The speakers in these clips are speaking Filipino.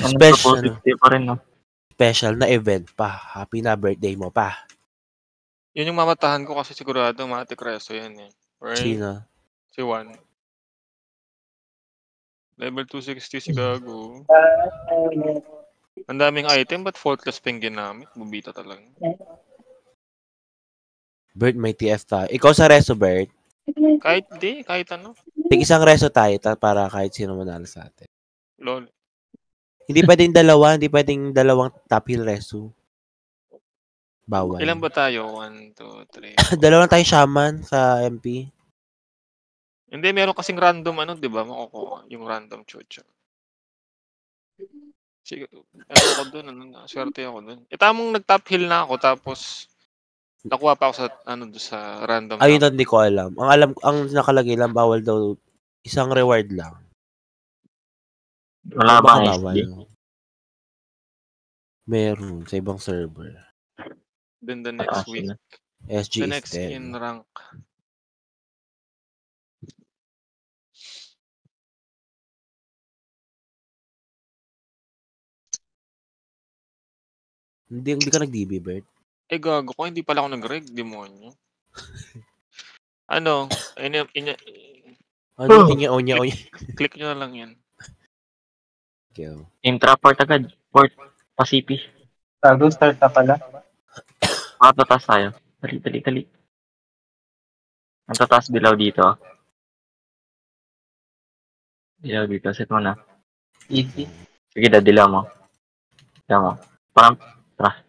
Special. 260 pa rin, no? Special na event pa. Happy na birthday mo pa. Yun yung mamatahan ko kasi sigurado Matic Reso yan eh. Right? Sino? Si Juan. Level 260 si Gago. Ang daming item, but faultless pa yung ginamit? Bubita talaga. Bert, may TF tayo. Ikaw sa reso, Bert. Kahit ano. Tig isang reso tayo para kahit sino manalo sa atin. Lol. Hindi pwedeng dalawang top hill reso. Bawal. Ilan ba tayo? 1, 2, 3. Dalawa tayo shaman sa MP. Hindi, meron kasing random di ba? Makukuha yung random chucha. Sige, ako doon, swerte ako doon. Tamang nag-top hill na ako, tapos nakuha pa ako sa, sa random. Ayun, hindi ko alam. Ang nakalagay lang, bawal daw, isang reward lang. Wala bang SD? Meron, sa ibang server. Then the next week. SG the next in rank. Hindi ka nag-DB, Bert? Gago ko. Hindi pala ako nag-reg. Demonyo. Inya. Click nyo na lang yan. Okay. Intra-port agad. Port. Pasipi. Tago, start na pala. Tatas tayo. Dali. Ang tatas dilaw dito. Dilaw dito. Set mo na. Easy. Sige, dilaw mo. Parang, tara.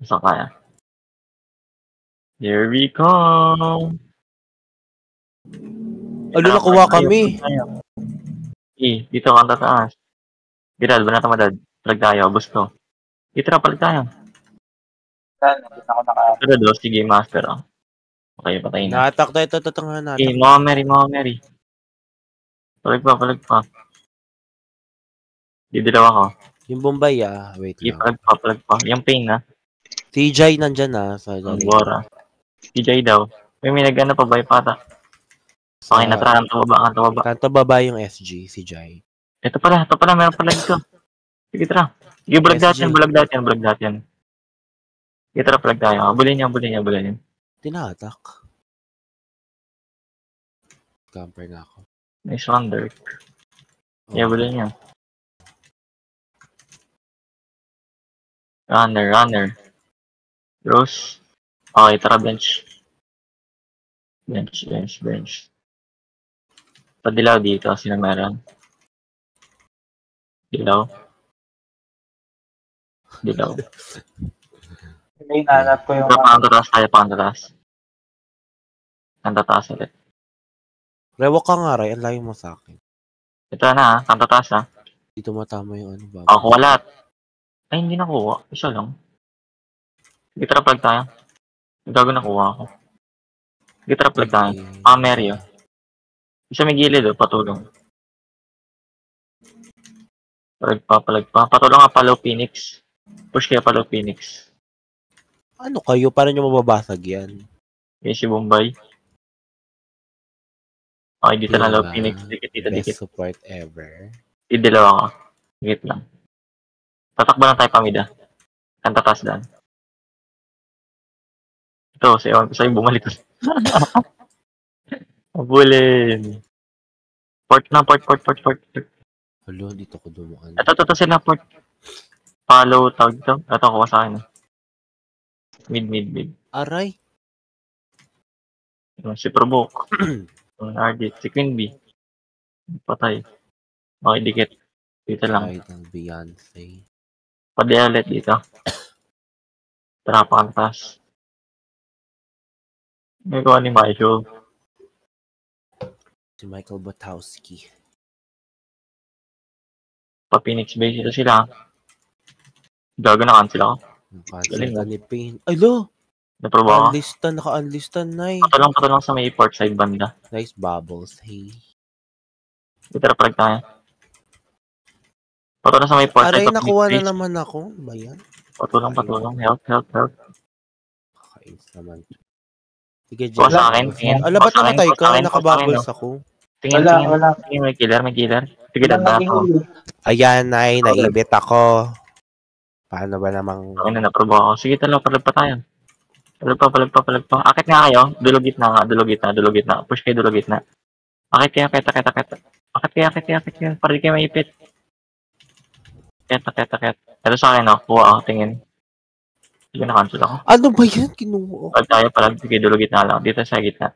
Saan kaya? Here we come. Nakuha kami. Dito ka ang tataas. Giral, ba natin madad? Palag tayo, gusto. Dito na, palag tayo. Pero sige, master. Okay, patayin na. Natak tayo, tatangahan natin. Mga Mary. Palag pa. Didilaw ako. Yung Bombay, wait lang. Palag pa. Yung pain, TJ nandyan sa Bora. TJ daw. May nagana pa ba yung pata? Okay, natara. Kanto baba yung SG, si Jai. Ito pala, meron pala dito. Sige, tara. Sige, bulag natin. Sige, tara, palag tayo. Bulin yan. Tinatak. Camper na ako. Nice wonder. Yeah, bulin yan. Runner. Rose. Okay, tara, bench. Padilaw dito, sino meron? Dilaw. Hinahanap ko yung... Pantatas. Pantatas ulit. Rewak ka nga, Ray. Ang layo mo sa akin. Ito na, pantatas. Dito matama yung baba. Ako wala. Ay, hindi nakuha. Isa lang. Sige, tara, plug tayo. Gago nakuha ako. Sige, tara, plug tayo. Mary, Isa may gilid, patulong. Palag pa. Patulong nga Palo Phoenix. Push kaya Palo Phoenix. Ano kayo? Paano nyo mababasag yan? Yes, si Bombay. Okay, dito na Palo Phoenix. Dikit. Best support ever. Didilaw ako. Dikit lang. Tatakba lang tayo pamida. Kantatas dan. Ito, sa'yo bumalik. Mabulin. Port. Hello, dito ko dumaan. Ito sila port. Follow tag to. Ito ko sa akin. Mid. Aray. Si Provoke. Ardit. Si Queen Bee. Patay. Okay, dikit. Dito lang. Kahit ang Beyonce. Padialet dito. Tara, pantas. May kuha ni Michael. Si Michael Botowski. Pa-Phoenix base ito sila. Gago na cancel ako. Cancel ka ni Pain. Ay, lo! Naproba ako. Naka-unlistan na Patulong sa may port side banda. Nice bubbles, hey. Dito na palag tayo. Patulong sa may port side. Aray, nakuha na naman ako. Ba yan? Patulong. Help. Kakainis naman. Sige, Jen. Sa akin. Ba't namatay ka? Nakabubbles ako. Tingin. May killer. Sige, Ilan tanda naging ako. huli? Ayan, ay, naibit ako. Paano ba namang... Okay na, naprobo ako. Sige, palag pa tayo. Palag pa. Akit nga kayo. Dulo gitna. Push kayo dulo gitna. Akit kayo. Akit kayo. Para di kayo maipit. Akit. Ito sa akin, kuha ako, tingin. Sige, na-cancel ako. Ano ba yan? Kinuha. Palag. Sige, dulo gitna lang. Dito sa gitna.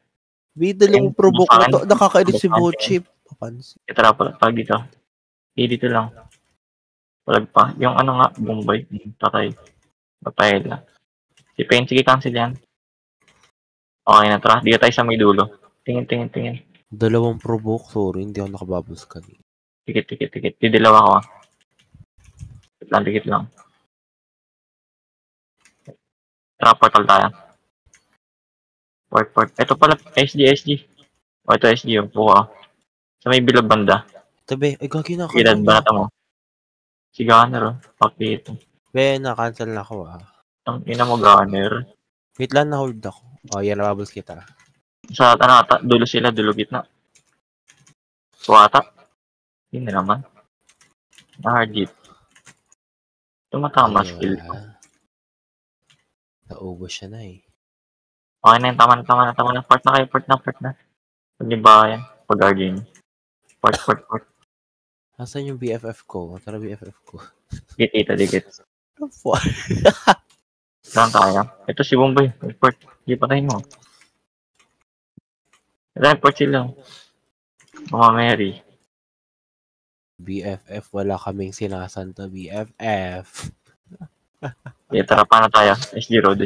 May dalawang provoke na to. Nakakainis si Bochip. Papansin. Ito na, palag dito. Dito lang. Palag pa. Yung ano nga, Bombay. Patay. Patay lang. Si Pain, sige, cancel yan. Okay na, tara. Dito tayo sa may dulo. Tingin. Dalawang provoke. Sorry, hindi ako nakabubbles kanina. Tikit. Didilaw ako, ah. Tikit lang. Tara, portal tayo. Port. Ito pala, SG. O, ito SG yung buka. Sa may bilog banda. Tabi, ay gagi na ako. Gilad, banata mo. Si Gunner, oh. Papi ito. Be, na-cancel na ako Ang ina mo, Gunner. Wait lang, na-hold ako. Oh, yan, nabubbles kita. Sa ata, dulo sila, dulo gitna. Suwata. Hindi naman. Na-hard hit. Tumatama skill ko. Naubos siya na eh. Okay na yun, tama na. Port na. Pag-iba yan. Pag-argue. Port. Nasaan yung BFF ko? Tara BFF ko. Dikit. Fuck. Saan tayo? Ito si Bombay. Port. Hindi patayin mo. Ito port sila. Mga Mary. BFF, wala kaming sinasanta BFF. Okay, tara pa na tayo. SG Road.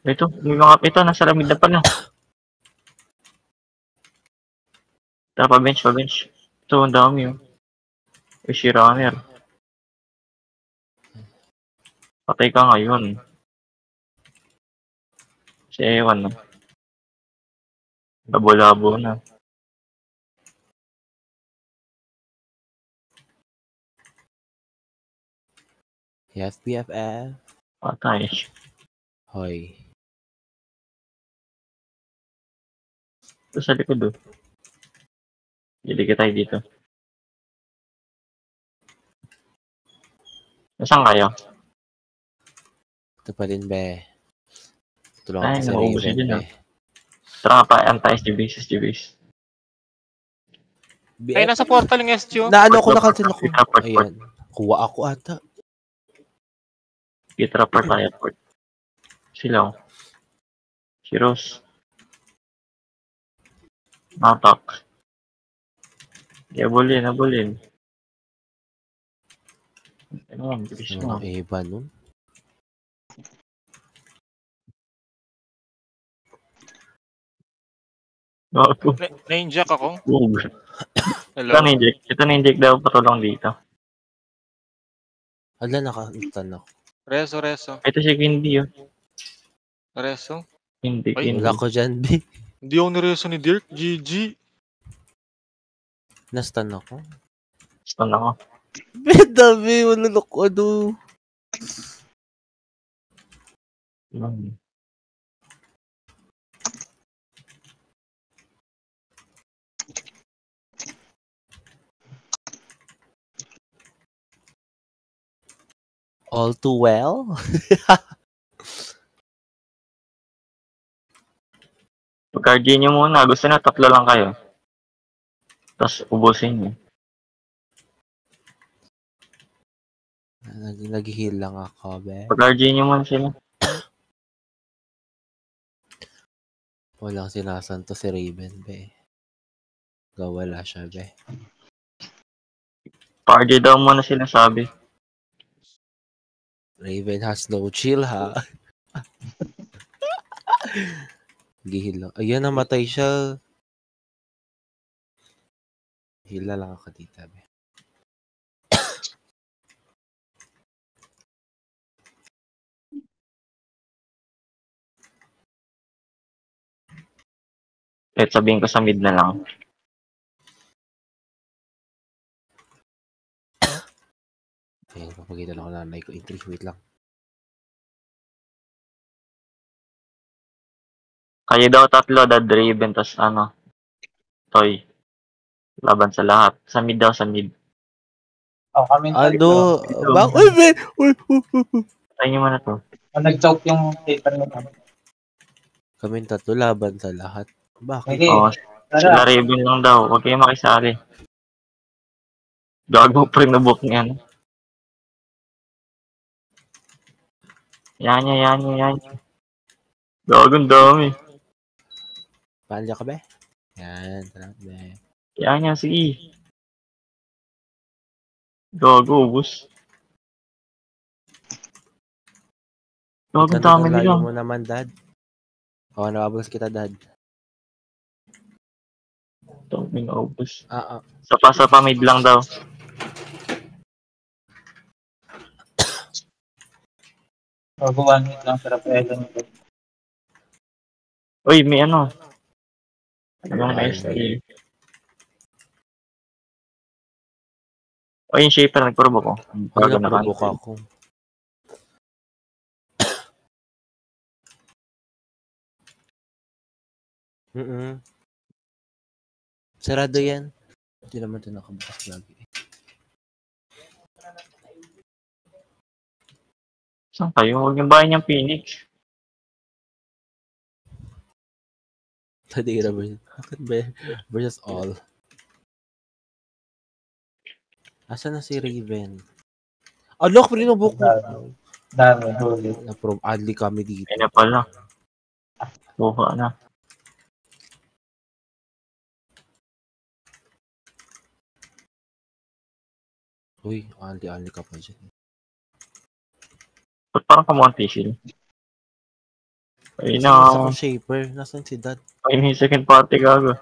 Ito, nasa lamig na pala. Tara pa bench. Ito, ang dami yun. Si Runner. Patay ka ngayon. Si Ewan, no? Labo-labo na. Yes, BFF. Patay. Hoy. Ito sa likod, oh. Didikit tayo dito. Nasaan kayo? Ito pa din, be. Ay, Tulungan ko si naubos Raven, yun, be. ah. Tara pa, anti-SG base. Ay, nasa portal yung SG. Na ano ko, na-cancel ako. Port. Ayan. Kuha ako ata. Gitrapper tayo, port. Sila, oh. Si Rose. Natak. Abulin. Ano, bilis mo. Ano, iba nun? Na-inject ako. Hello. Ito na-inject daw patulong dito. Hala, nakalimutan ako. Reso. Ito si Kindy, oh. Reso. Hindi, Ay, Kindy. Wala ko dyan, be. Hindi ako nireso ni Dirk. GG. Nastan ako. Stun ako. Be, dami. Wala ko, ano. All too well? Pag-RG nyo muna. Gusto na, 3 lang kayo. Tapos, ubusin nyo. Nag-heal lang ako, be. Pag-RG nyo muna sila. Walang sinasanto si Raven, be. Wala siya, be. Pa-RG daw muna sila, sabi. Raven has no chill, ha? Gihil lang. Ayan, namatay siya. Heal na lang ako dito, be. Kahit sabihin ko sa mid na lang. Ayan, papagita lang ako na nanay ko. Entry, wait lang. Kayo daw 3, Dad Raven, tas Toy. Laban sa lahat. Sa mid daw, sa mid. Oh, kami Ano? Ito. Bak? Uy, be! Uy! Tayo nyo muna to. Nag-choke yung paper mo. Kaming tatlo laban sa lahat. Bakit? Sige, Oo, sila tara. Raven lang daw. Huwag kayo makisali. Gago pa rin na book niyan. Yan niya. Gago, ang dami. Paalya ka ba? Yan, sarap be. Yan niya, sige. Gago, ubus. Gago, ang dami nila. Layo mo naman, dad. Oo, nakabos kita, dad. Dami na ubus. Ah. Sa pa mid lang daw. Bago 1 hit lang sa Rafaela nito. Uy, may ano. Yung Ay, ST. O, yung shaper, nagprobo ko. Wala na provoke ako. Sarado yan. Hindi naman ito nakabukas lagi. Saan kayo? Huwag yung bahay niyang Phoenix. Tadira ba yun? Bakit ba yun? Versus all. Asa na si Raven? Look! Pinubok mo! Dami, huli. Adli kami dito. Ay na pala. Buka na. Uy, adli ka pa dyan. Ba't parang kamonti shield? Ay Nasaan na. ako shaper? Nasaan si dad? Ay, may second party gago.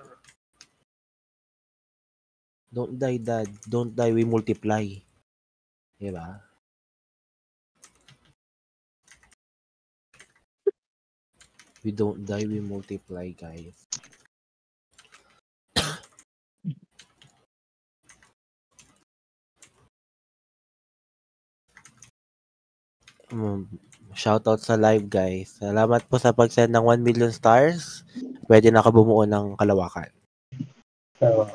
Don't die, dad. Don't die, we multiply. Diba? We don't die, we multiply, guys. Shoutout sa live, guys. Salamat po sa pag-send ng 1 million stars. Pwede nakabumuo ng kalawakan. So,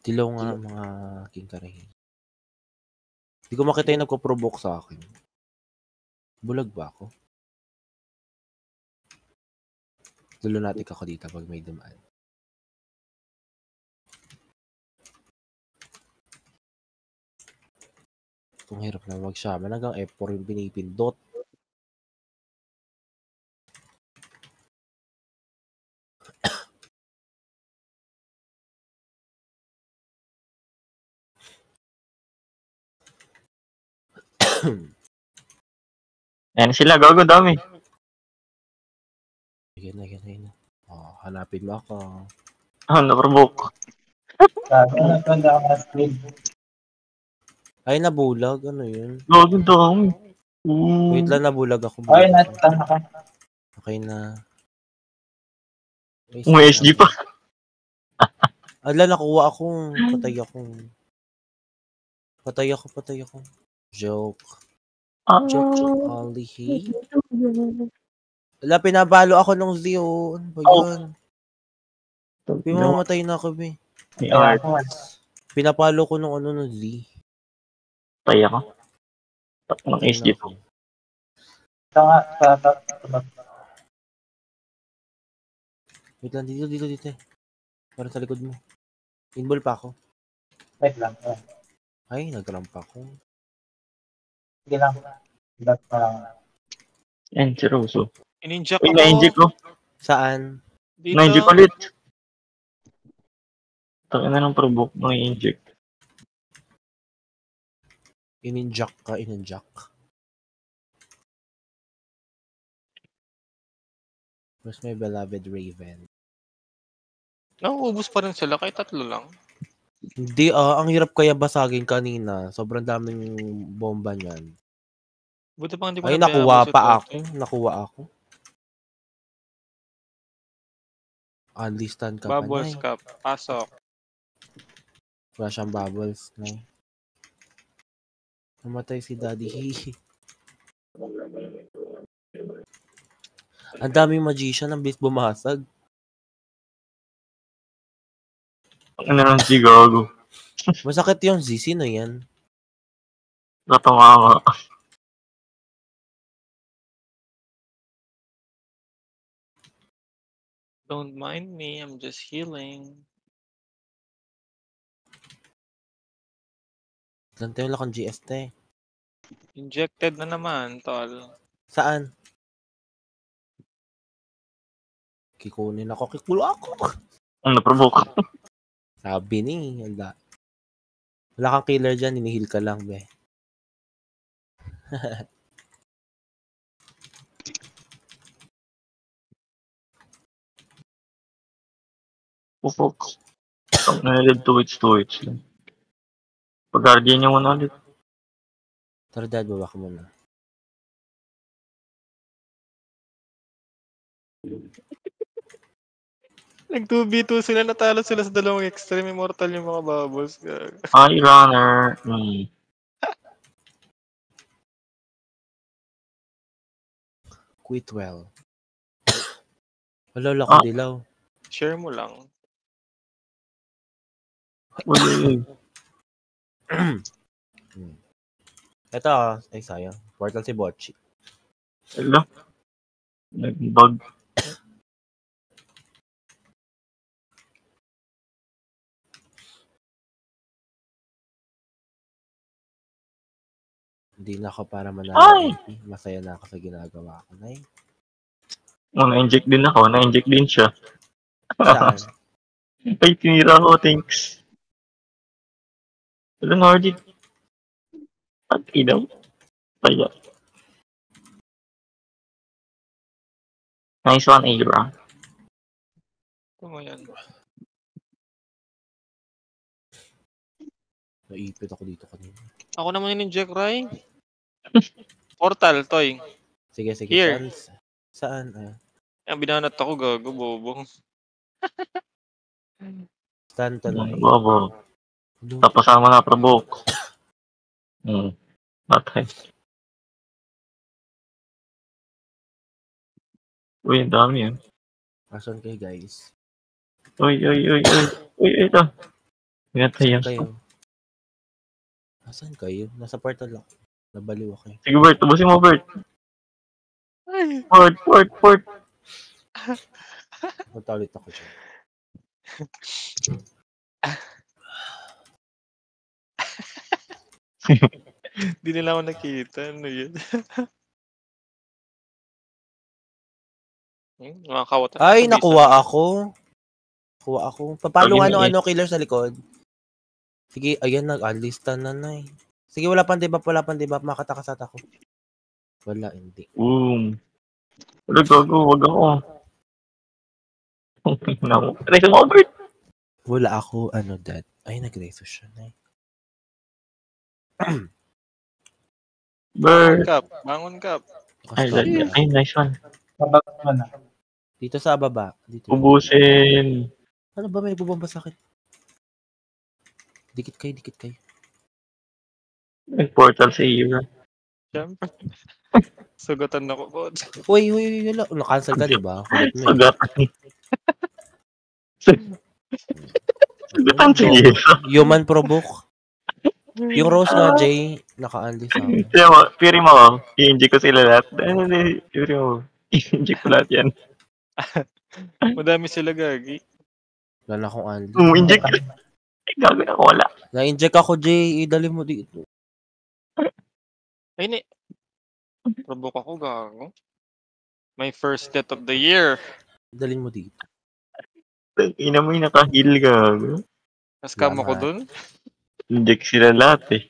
Dilaw nga mga king karahin. Hindi ko makita yung nagko-provoke sa akin. Bulag ba ako? Lunatic ako dito pag may dumaan. Kung hirap na mag-shaman, hanggang F4 yung pinipindot. Ayan sila, gago dami. Again na. Hanapin mo ako. Na-provoke. sabi na ganda ako na screen. Ay, nabulag. Ano yun? Gago dami. Wait lang, nabulag ako. Okay, natang ka. Okay na. May SG pa. Ala, nakuha akong. Patay ako. Joke. Joke, only he. Wala, pinabalo ako nung Zio. Ano ba yun? Pimamatay na ako, be. May art. Pinapalo ko nung Z. Patay ako. Tapos ng SG to. Ito nga, Wait lang, dito. Parang sa likod mo. Inball pa ako. wait lang. Ay, nag-ramp ako. Sige lang. Ba't Yan, si Roso. Ininjak Uy, ako. na-inject ko. Saan? Dito. Na-inject ulit. Taka na ng provoke mo i-inject. Ininjak ka. Where's my beloved Raven? Nauubos pa rin sila kahit 3 lang. Hindi ang hirap kaya basagin kanina. Sobrang daming bomba niyan. Buti pa hindi ko Ay, nabayaan nakuha ako. Unlistan ka Bubbles pa, cup. Pasok. Wala siyang bubbles, Nay. Namatay si Daddy. Ang daming magician ang bis bumasag. Ano lang si Gago? Masakit yung Z. Sino yan? Natumama. Don't mind me, I'm just healing. Ganito yung lakang GST. Injected na naman, tol. Saan? Kikunin ako. Kikulo ako. Ang naprovoke. Sabi ni. Wala kang killer dyan. Hinihil ka lang, be. Pupok. Nalilid 2 hits lang. Pag-guardian niya muna ulit. Tara, dad, baba ka muna. Nag-2v2 sila, natalo sila sa dalawang extreme. Immortal yung mga bubbles. Hi, runner. Quit well. Wala, lakang dilaw. Share mo lang. Uy. Ito, ay sayang. Portal si Bocchi. Hello? Nag-bug. Hindi na ako para Ay! manalo. Masaya na ako sa ginagawa ko. Nay. Na-inject din ako. Na-inject din siya. Saan? Ay, tinira ko. Thanks. Hello, Nordy. At inaw. Kaya. Nice one, Abra. Ito mo yan. Naipit ako dito kanina. Ako naman yung inject, Ray. Portal, Toy. Sige, sige. Here. Saan? Ang binanat ako, gago, bobo. Saan to na? Bobo. Tapos ang mga provoke. Patay. Uy, ang dami yan. Asan kayo, guys? Uy, ito. Pinatay yan. Kayo. Asan kayo? Nasa portal lang. Nabaliw ako. Sige, Bert. Tubusin mo, Bert. Ay. Port. Punta ulit ako dyan. Di nila ako nakita. Ano yun? Mga kawatan. Ay, nakuha ako. Paano ano killer sa likod? Sige, ayan, nag-alista na na eh. Sige, wala pang debuff. Makatakas ako. Wala, hindi. Boom. Wala, gago. Wag ako. Reso mo, Bert. Wala ako, dad. Ay, nag-reso siya na eh. Bert. Bangon kap. Ay, nice one. Mabag naman na. Dito sa baba. Dito. Ubusin. Ano ba? May bubomba sa akin. Dikit kayo. Nag-portal sa Ira. Siyempre. Sugatan ako, God. Uy, wala. Na-cancel ka, diba? Kulit mo eh. Sugatan sa Ira. Human provoke. Yung Rose nga, Jay, naka-unli sa akin. Piri mo, i-inject ko sila lahat. Piri mo, i-inject ko lahat yan. Madami sila, gagi. Wala na akong unli. Inject ko. Ay, gago na ako, wala. Na-inject ako, Jay. Idali mo dito. Ay, provoke ako, gago. My first death of the year. Idalin mo dito. Ina mo yung naka-heal, gago. Naskam ako dun. Inject sila lahat eh.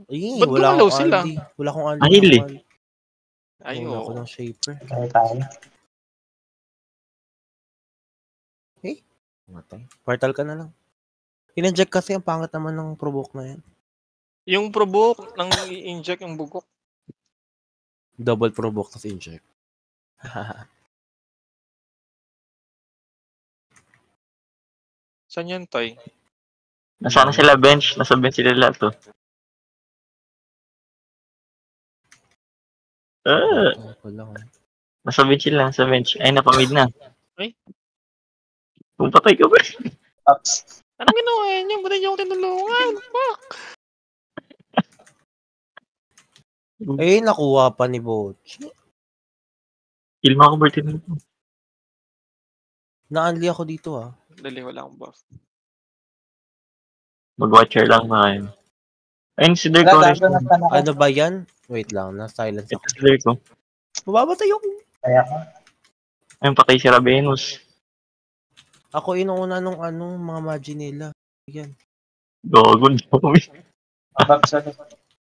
Ay, Ba't wala gumalaw akong sila? unli. Wala akong unli. Ahil eh. Ay, Wala ako oo. ng shaper. Tayo. Matay. Portal ka na lang. In-inject kasi ang pangat naman ng provoke na yan. Yung provoke, nang i-inject yung bugok. Double provoke tas inject. Saan yan, Toy? Nasaan sila bench? Nasa bench sila lahat to. Ako lang. Nasa bench lang, sa bench. Ay, napamid na. Ay. Kung patay ka ba? Ups. Anong ginawa niyo? Ba't niyo ako tinulungan? Fuck! Eh, nakuha pa ni Bochi. Kill mo ako, Bertin. Na-unli ako dito ah. Dali, wala akong buff. Mag-watcher lang na kayo. Ayun, si Derko. Wala, gago na sana ako. Ano ba yan? Wait lang, na-silence Ito ako. si Derko. Mababatay ako. Kaya ko. Ayun, patay si Ravenus. Ako inuuna nung mga magi nila. Yan. Gago, dami. Mababsa na.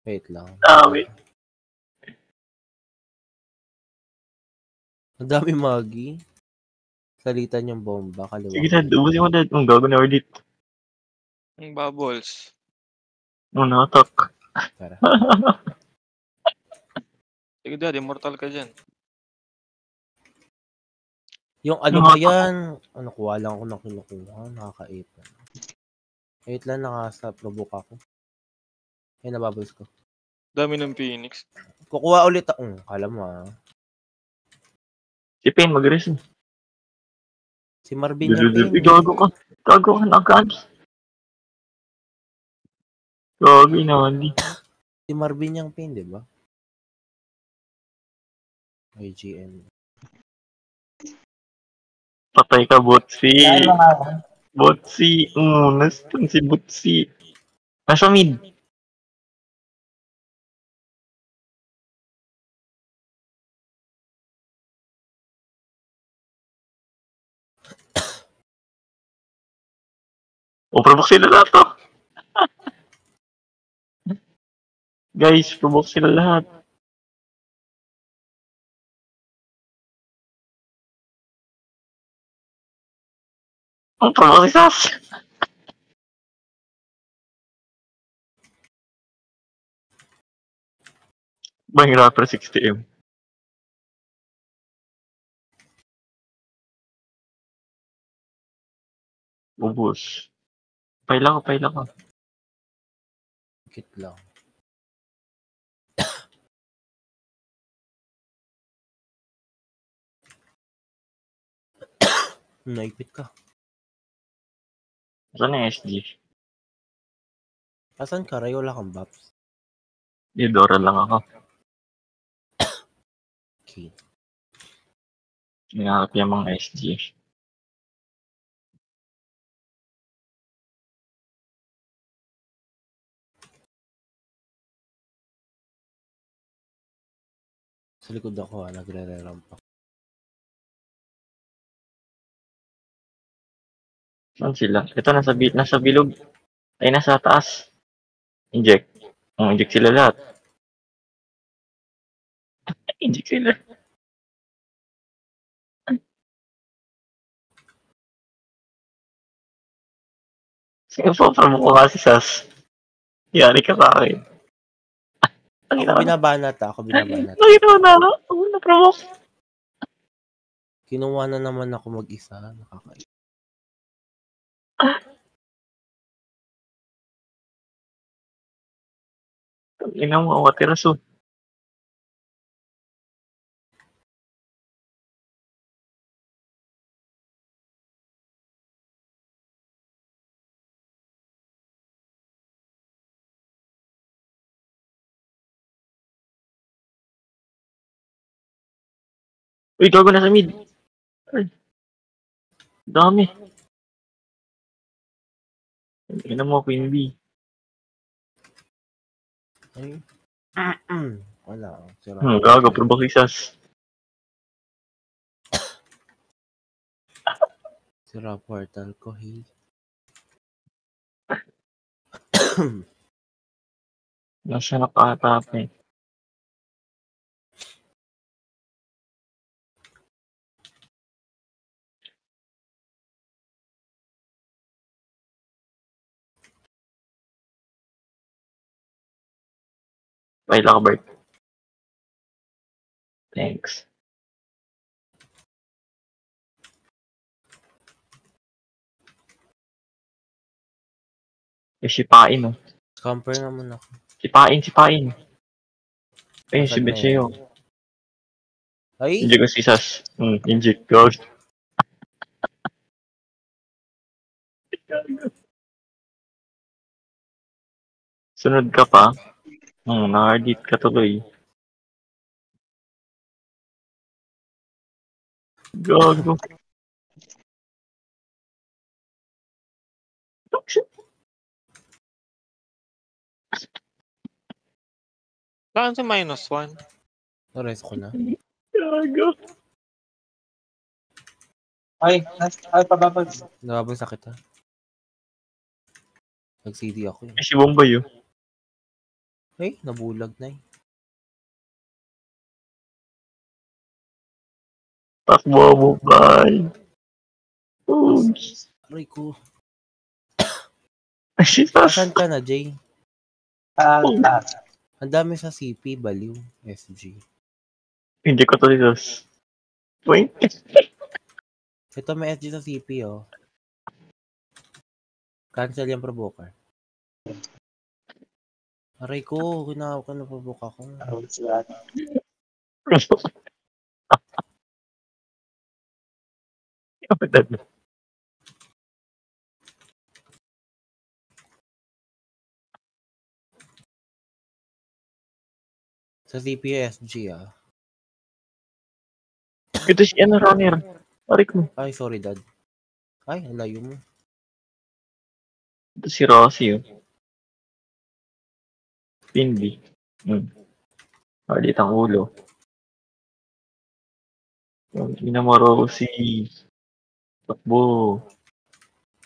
Wait lang. Dami. Ang dami magi. Salitan yung bomba, kaliwa. Sige, Dad. Ubusin mo, Dad. Ang gago na ulit. Ang bubbles. Na-attack. Tara. Sige, Dad, immortal ka dyan. Yung ano ba yan? Ano, kuha lang ako ng kinukuha. Nakaka-8 na. 8 lang nakasa provoke ako. Ay, nabubbles ko. Dami ng Phoenix. Kukuha ulit ako. Kala mo ah. Si Pain, mag-res. Si Marvin yung pin. Gago ka. Gago ka na, Gagi. Gago na, hindi. Si Marvin yung pin, di ba? IGN. Patay ka, Botsi. Kaya mga ako. Botsi. Nasaan si Botsi? Nasa mid. O, provoke sila lahat to. Guys, provoke sila lahat. Ang provoke si Sas. Bang rapper 60M. Ubus. Paila ko. Kit lang. Naipit ka. Saan na SG? Asan ka? Ray, wala kang buffs. Dora lang ako. Okay. Hinahanap yung mga SG. Sa likod ako nagre-ramp pa. Saan sila? Ito, nasa bilog. Ay, nasa taas. Inject. Inject sila lahat. Inject sila. Sige po, promo ko nga si Sas. Yari ka sa akin. Ako binabanat ako binabanat. Nakita na. Ako na-promote. Kinuha na naman ako mag-isa. Nakakaiba. Ina mo, awatiraso. Uy, gago na sa mid. Ay. Dami. Ina mo, Queen B. Ay. Wala. Gago, provoke si Sas. Sira portal ko, hey. Nasa nakatap eh. Baila ka, Bert. Thanks. Eh, sipain, oh. Scamper naman ako. Sipain. Ayun, si Nasaan na Betseo. yan? Ay, Inject ko si Sas. Inject ko. Sunod ka pa. Na-hardit ka tuloy. Gago. Saan si -1? nares ko na. Gago. Ay, pababag. Nababang sakit ha. Nag-CD ako eh. Ay, si Bombay yun. Ay, nabulag na eh. Takbo, Bombay. Oops. Aray ko. Ay, si Sas. Asan ka na, Jay? Taas. Ang dami sa CP, baliw. SG. Hindi ko to si Sas. 20. Ito may SG sa CP, oh. Cancel yung provoker. Aray ko, kinawag ka na provoke ako. Sa CP SG, ah. Ito si ano, runner. Arik mo. Ay, sorry, dad. Ay, ang layo mo. Ito si Rossi yun. Pindi. Halit ang ulo. Ina mo, Rossi. Takbo.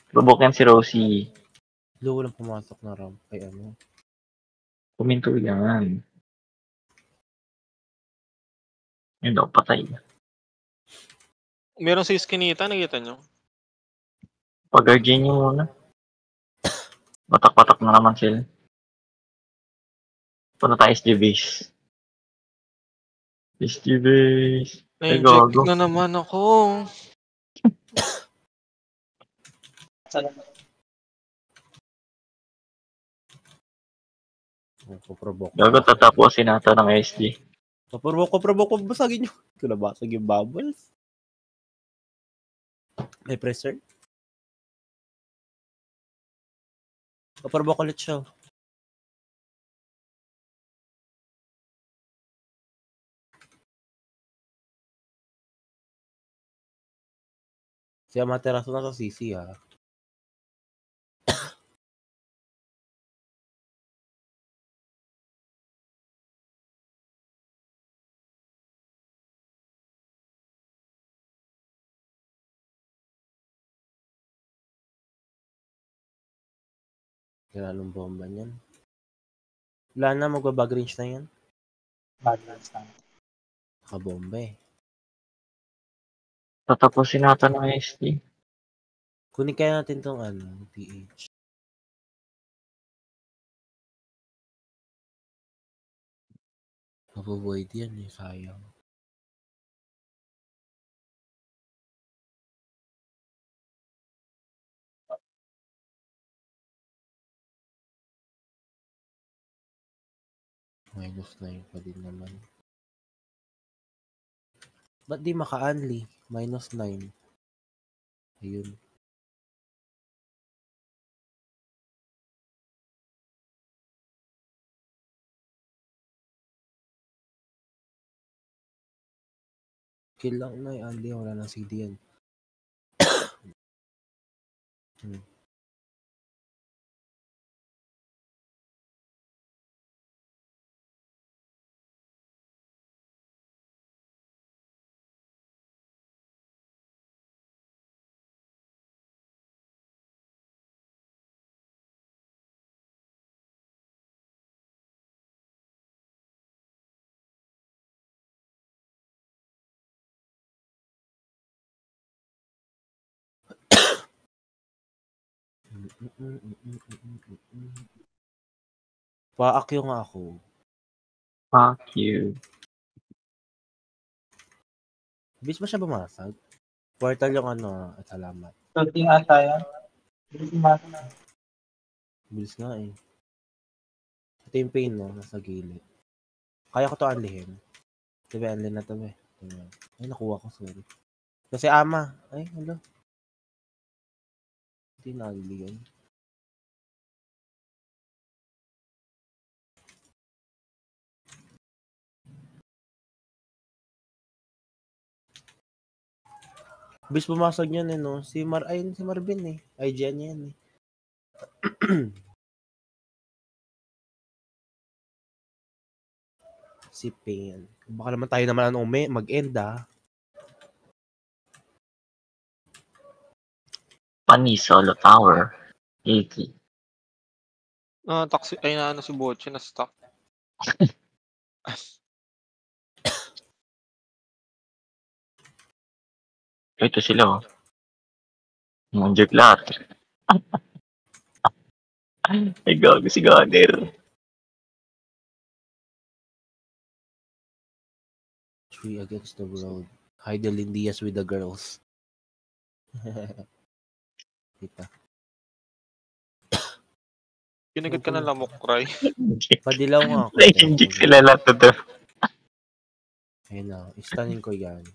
Provoke yan si Rossi. Lo, walang pumasok na ramp. Ay, ano. Kuminto yan. Yun daw, patay. Meron si Skinita, nakita nyo? Pag-guardian nyo muna. Patak-patak na naman sila. Punta tayo SG base. SG base. Ay, Na-inject gago. na naman ako. Provoke. Gago, tatapusin nato ng SG. Provoke. Basagin nyo. Ito na basag yung bubbles. May pressure. Provoke ulit siya. Si Amaterasu na sa CC, ha. Kailanong bomba niyan. Wala na, magbabag range na yan. Balance na. Nakabomba eh. Tatapusin natin ng SG. Kunin kaya natin tong PH. Mabuvoid yan eh, sayang. -9 pa din naman. Ba't di maka-unli? -9. Ayun. Kill lang na unli. Wala nang CD yan. Paakyo nga ako. Fuck you. Bis ba siya bumasag? Portal yung at salamat. Shooting ata yan. Bilis nga eh. Ito yung pain, no? Nasa gilid. Kaya ko to unlihin. Diba, unli na to eh. Ayan. Ay, nakuha ko, sorry. Kasi ama. Ay, hala. Hindi nagli yun. Bis pumasok niyan eh, no? Si Marvin eh. Ay, Jen yan eh. Si Pain. Baka naman tayo naman ano, mag-end ah. Pani Solo Tower. 80. Taxi, ay na ano si Botche na stock. Ito sila, oh. Nandiyan lahat. Ay, gago si Gunner. Three against the world. Heidelin Diaz with the girls. Kita. Kinagat ka na lamok, Cry. Padilaw nga ako. Na-inject sila lahat to. Ayun na. Istanin ko yan.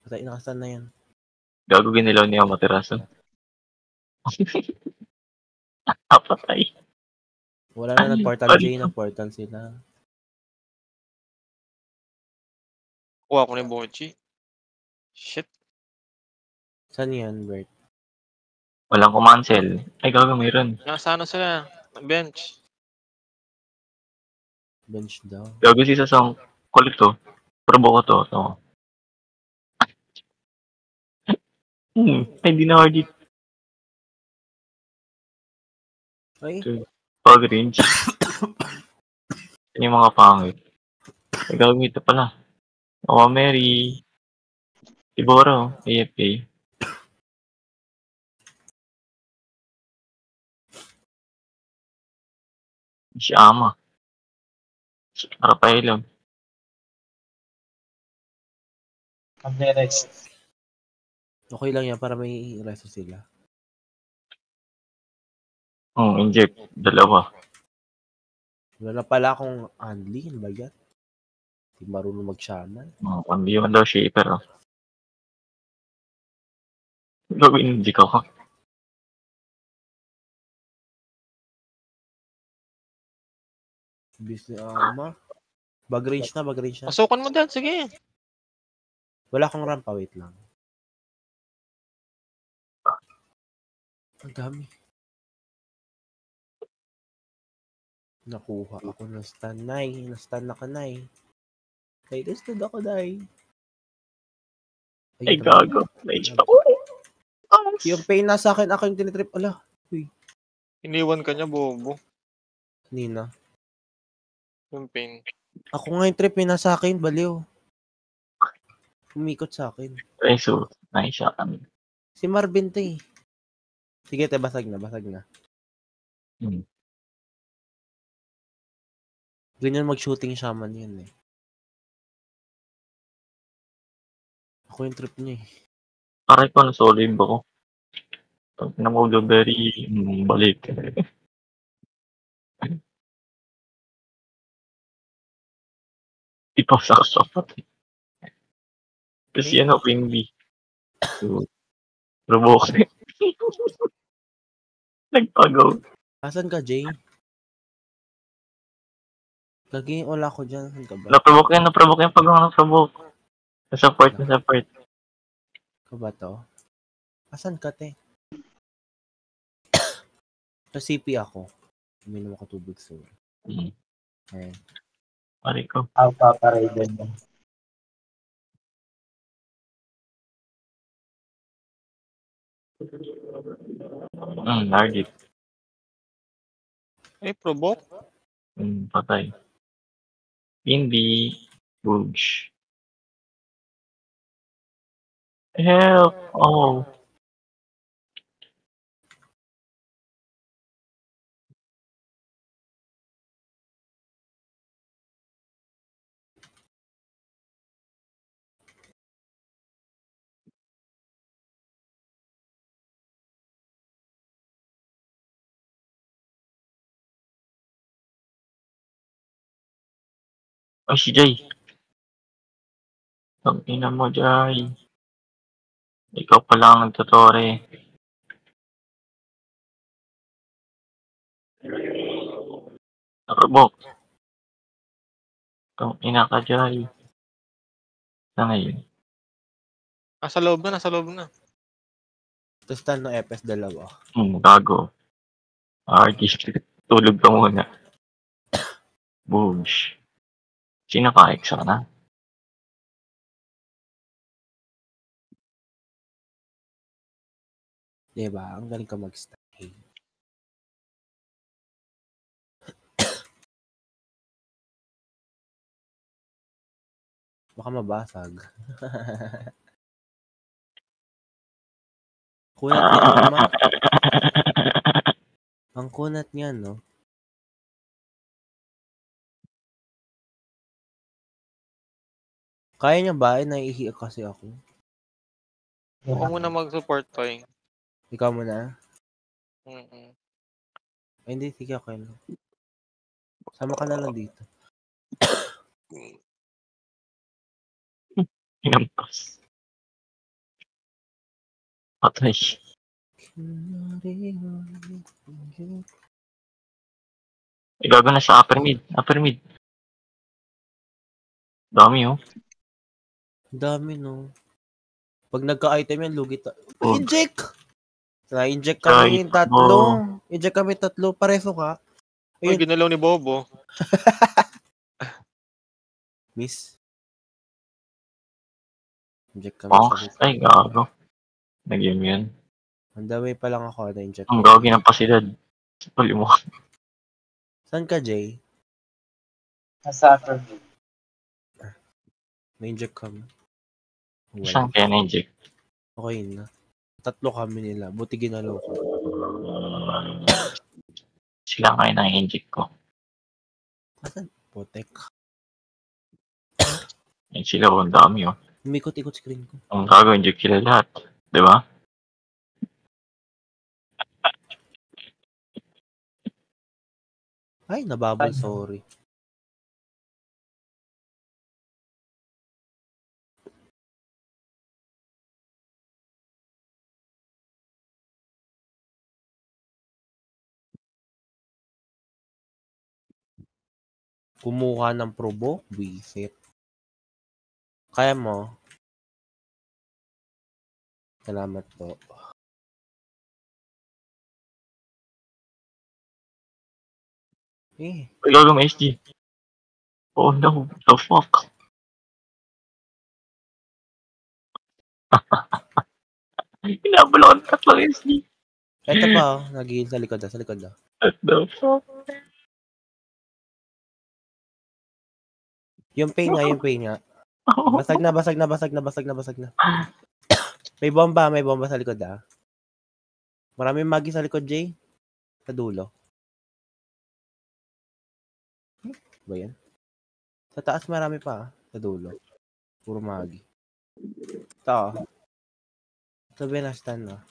Patay, nakastan na yan. Gago ginilaw niya ang materaso. Napatay. Wala na nag-portal J, nag-portal sila. Kuha ko ni Botche. Shit. Saan yan, Bert? Walang kumansel. Ay, gago mayroon. Nasa ano sila? Bench. Bench daw. Gago si Sasong. Kulit to. Probo ko to. Ito. Ay, di na hard it. Ay, Pag-range. Yan yung mga pangit. Ay, gago ito pala. Awa Mary. Tiboro. AFK. Si Ama. Para pa ilang. Kamlerex. okay lang yan para may resto sila. Inject. Dalawa. Wala na pala akong Anli. Ano ba yan? Hindi marunong mag-shaman. Pambiyon daw shaper. Oh. Gawin, hindi ko. Business ama. Bag-range na, bag-range na. Pasukan mo dyan, sige. Wala akong rampa, wait lang. Ang dami. Nakuha ako ng stun, Nay. Na-stun na ka, Nay. Ay, listed ako, Nay. Ay, gago. Nice pa. Yung pain nasa akin, ako yung tinitrip. Ala, Iniwan ka niya, bobo. Nina. Yung pain. Ako nga yung trip, yung nasa akin, baliw. Umikot sa akin. Ay, so, nice shot. Si Marvin to eh. Sige, te, basag na, basag na. Ganyan mag-shooting shaman yun eh. Ako yung trip niya eh. Aray ko, nasolo yung bako. Pag namulog very, balik. Ipasak sa pati. Kasi ano, Queen B. So, provoke. Nagpagaw. Asan ka, Jay? Lagi wala ko dyan. Saan ka ba? Naprovoke yan pag naprovoke. Nasa-port. Ka ba to? Asan ka, te? Sa CP ako. Uminom ako tubig so. Ayan. Aray ko. Alpha para din yun. Target. Eh, provoke. Patay. Hindi. Boosh. Help! Oh. Ay, si Jay. Ang ina mo, Jay. Ikaw pa lang nagtutore. Nakabok. Ang ina ka, Jay. Saan ngayon? Nasa loob na, nasa loob na. Tapos no FS dalawa. Gago. Artist. Tulog ka muna. Boosh. Sino ka? Extra na? Diba? Ang galing ka mag-stay. Baka mabasag. Kunat niya, ma. Ang kunat niya, no? Kaya niya ba? Naiihi kasi ako. Ako muna mag-support, Toy. Ikaw muna? Mm-mm. Ay, hindi. Sige, okay lang. Sama ka na lang dito. Inampas. Patay. Igago na sa upper mid. Upper mid. Dami, oh. Dami, no? Pag nagka-item yan, lugi Oh. Inject! Na-inject kami Kahit tatlo. Inject kami tatlo. Pareso ka. Uy, Ayun. ginalaw ni Bobo. Miss. Inject kami Oh, sa ay, gago. Nag-game yan. Ang dami pa lang ako na-inject. Ang gagi ng pasidad. Pali mo. Saan ka, Jay? Nasa upper mid. Na-inject kami. Saan kaya na-inject? Okay na. Tatlo kami nila. Buti ginalaw ko. Sila kayo na-inject ko. Asan? Potek. Ay, sila, ang dami, oh. Umikot-ikot screen ko. Ang gago, inject sila lahat. Diba? Ay, nababol. Sorry. Kumuha ng probo. Wisit. Kaya mo. Salamat po. Eh. Ay, gago, may SG. Oh no, the fuck? Hinabol ako ng tatlong SG. Eto pa, oh. Nag-heal sa likod. Sa likod. What the fuck? Yung pain nga. Basag na. May bomba sa likod, ah. Maraming magi sa likod, Jay. Sa dulo. Ba yan? Sa taas marami pa, ah. Sa dulo. Puro magi. Ito, sabi na stand, ah.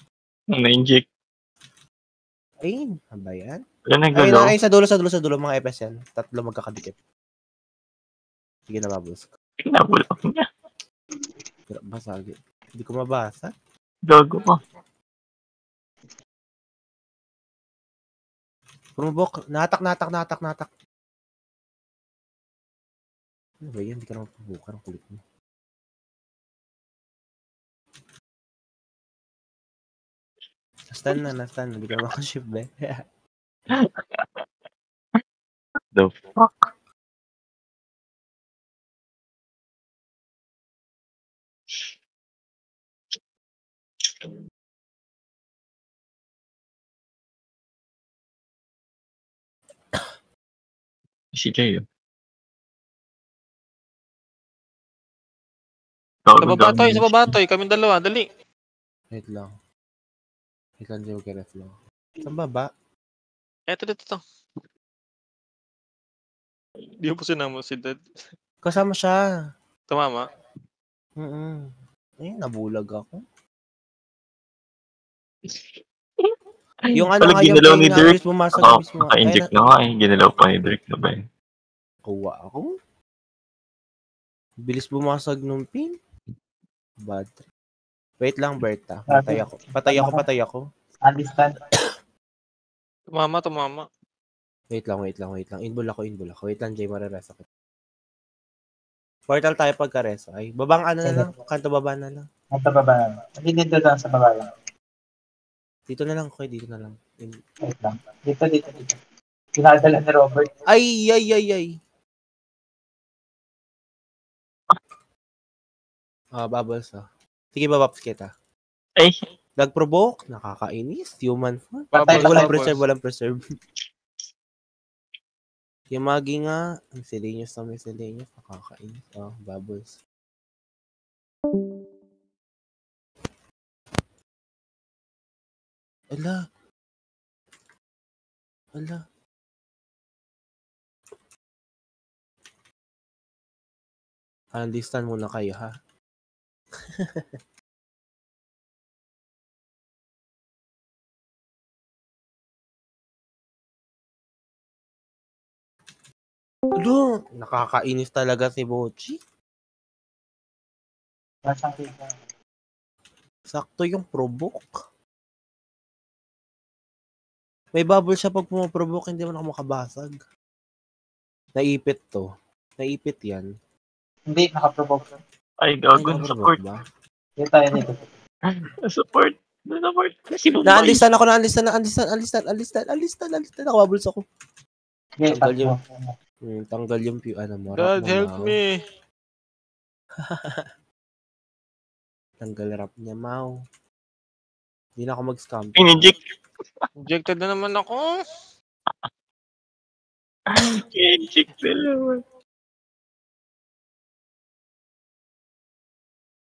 Na-inject. Ayun, ba yan? Wala nagalaw. Ay, sa dulo, mga FS yan. Tatlo magkakadikit. Sige na, mabos ko. Hinabol ako niya. Basag. Hindi ko mabasa. Gago ka. Pumubok. Natak. Ano ba yan? Hindi ka naman pubukan. Ang kulit mo. Nastan na. Hindi ka makaship, be. The fuck? Si Jay, oh. Sa baba, Toy. Kaming dalawa, dali. Wait lang. Wait lang, Joe. Keref lang. Saan baba? Eto dito. Di mo sinama si Dad. Kasama siya. Tumama. Ay, nabulag ako. Yung ano nga, yung ginalaw ni pain Dirk. na pumasok Ako, mismo. naka-inject na nga eh. Ginalaw pa ni Dirk na ba eh. Kuha ako. Bilis bumasag nung pin. Bad trip. Wait lang, Berta. Patay ako. Understand? Tumama. Wait lang. Inbul ako. Wait lang, Jay, mararesa ko. Portal tayo pagka-resa. Ay, babang ano na lang. Kanto baba na lang. Nasa baba na. Hindi dito lang sa baba lang. Dito na lang, okay. Dito na lang. Wait lang. Dito. Pinadala ni Robert. Ay. Bubbles Sige, babaps kita. Ay, Nag-provoke, nakakainis, human fun. Patay Bubbles, ka, bubbles. Walang preserve. Yamagi nga, miscellaneous, nakakainis. Bubbles. Ala. Understand muna kayo, ha? Nakakainis talaga si Bochi. Nasaan kita? Sakto yung provoke. May bubble siya pag pumaprovoke, hindi man ako makabasag. Naipit to. Naipit yan. Hindi, nakaprovoke. ay, gago. Support. ba? Dito tayo dito. Support. Sino ba? Na-alistan ako. Nakabubbles ako. Okay, Tanggal tatlo. Tanggal yung mo. God help me. Tanggal rap niya, Mau. Hindi na ako mag-scam. Inject. Injected na naman ako. Inject naman.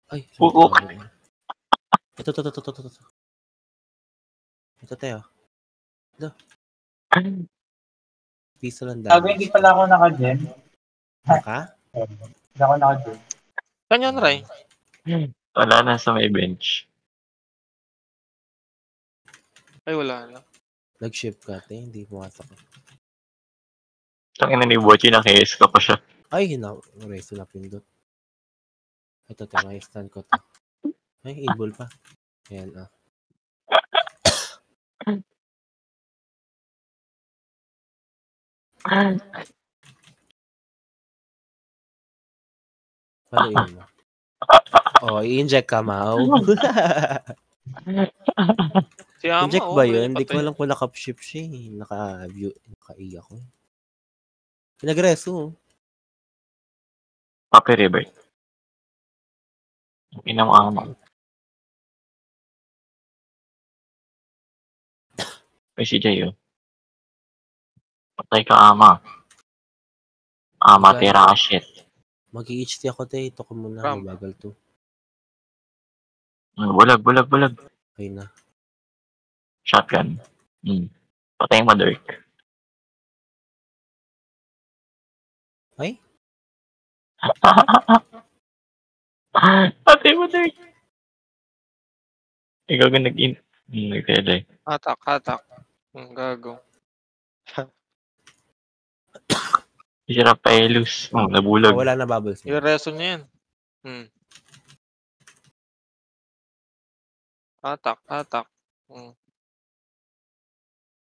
Ay, Pukok. Ito. Ito tayo. Piso lang Sabi, hindi pala ako naka-gem. Naka? Hindi ako naka-gem. Saan yan, Ray? Wala na sa may bench. Ay, wala na. Nag-ship ka, te. Hindi pumasok. Tangina ni Bochi, naki-S ka pa siya. Ay, resto na pindot. Ito, may stand ko to. Ay, able pa. Ayan, Paano yun mo? I-inject ka, Mau. Si Ama, Inject ba may yun? Hindi ko patay. alam kung naka-ship siya eh. Naka-E ako. Pinag-reso. Papi River. Inang ama. May si Jay, Patay ka, ama. Ama, Guys. tira ka shit. Mag-i-HT ako, te. Ito ko muna. Ram. Mabagal to. Bulag. Okay na. Shotgun. Patay mo, Dirk. Ay? Patay mo, Dirk. Ikaw ka nag-in. Nag-tele. Hatak. Ang gago. Si Rafaelus. Nabulag. Wala na bubbles. I-reso niya yan. Hatak.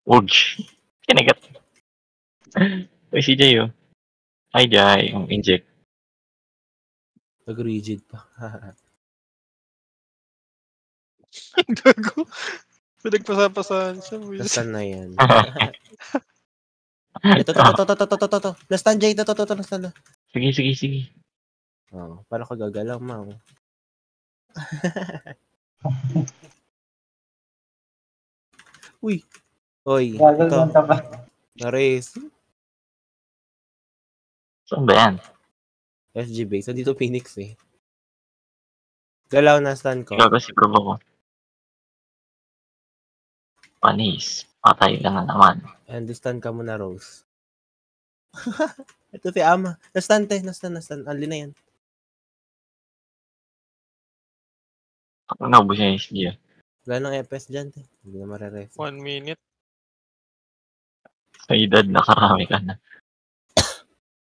Ouch. Kinagat. Uy, si Jay, Hi, Jay. Inject. Nag-rigid pa. Gago. Pinagpasapasahan siya. Nasaan na yan? Ito. Nasaan, Jay? Ito. Nasaan na? Sige. Paano ka gagalaw, Mau? Uy. Oy, Gagawin ito. mo ka ba? Na-race. Saan ba yan? SG base. Dito Phoenix eh. Galaw na stand ko. Gago si Provo ko. Panis. Patay ka na naman. Understand ka muna, Rose. Ito si Ama. Na-stand. Ali na yan. Naubos niya yung SG. Wala nang FS dyan, te. Hindi na mararef. 1 minute. Sa edad, nakarami ka na.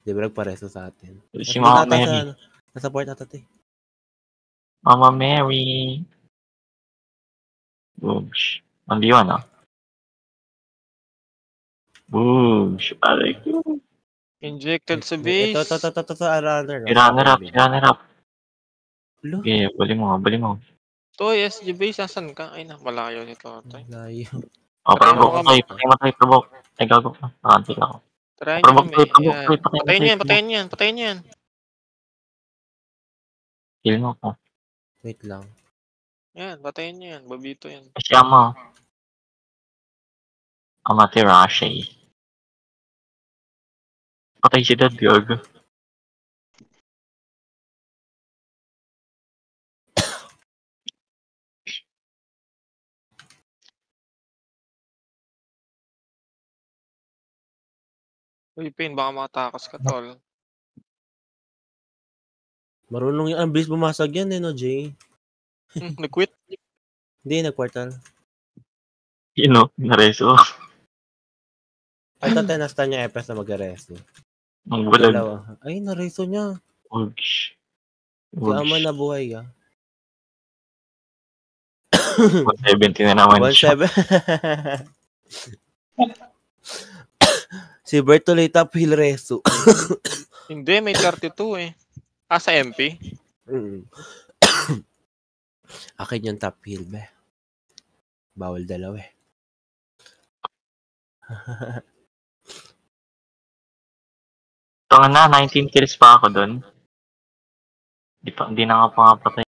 Di ba nagpareso sa atin? Si Mama Mary. Nasa-port ata to eh. Mama Mary. Boosh. 1v1 ah. Boosh. Aray ko. Injected sa Ito, base. ito, runner. Si runner up. Lo, Okay, bali mo. Toy, SG base, nasan ka? Ay, malayo nito. Toy. layo. Oh, Patay mo provoke kami. patay mo tayo, provoke. Ay, gago ka. Antik ako. Try nyo Provoke kami. tayo, provoke Yan. tayo. Patayin mo tayo. Patayin yan. Kill mo ko. Wait lang. Yan, patayin nyo yan. Babito yan. Si Ama. Amaterasu. Patay si Dad, gago. Uy, Pain, baka makatakas ka, tol. Marunong yung ang bilis bumasag yan eh, no, Jay? Nag-quit? Hindi, nag-portal. Yun o, nareso. Ay, ito, tinastan niya Epes na mag-resto. Ang bulag. Dalawa. Ay, nareso niya. Ugs. Si Ama na buhay, ah. 170 na naman siya. 1-7. Si Bert tuloy top hill reso. Hindi, may 32 eh. Ah, sa MP? Akin yung top hill, be. Bawal dalawa eh. Ito na, 19 kills pa ako dun. Hindi na nga pa nga patay.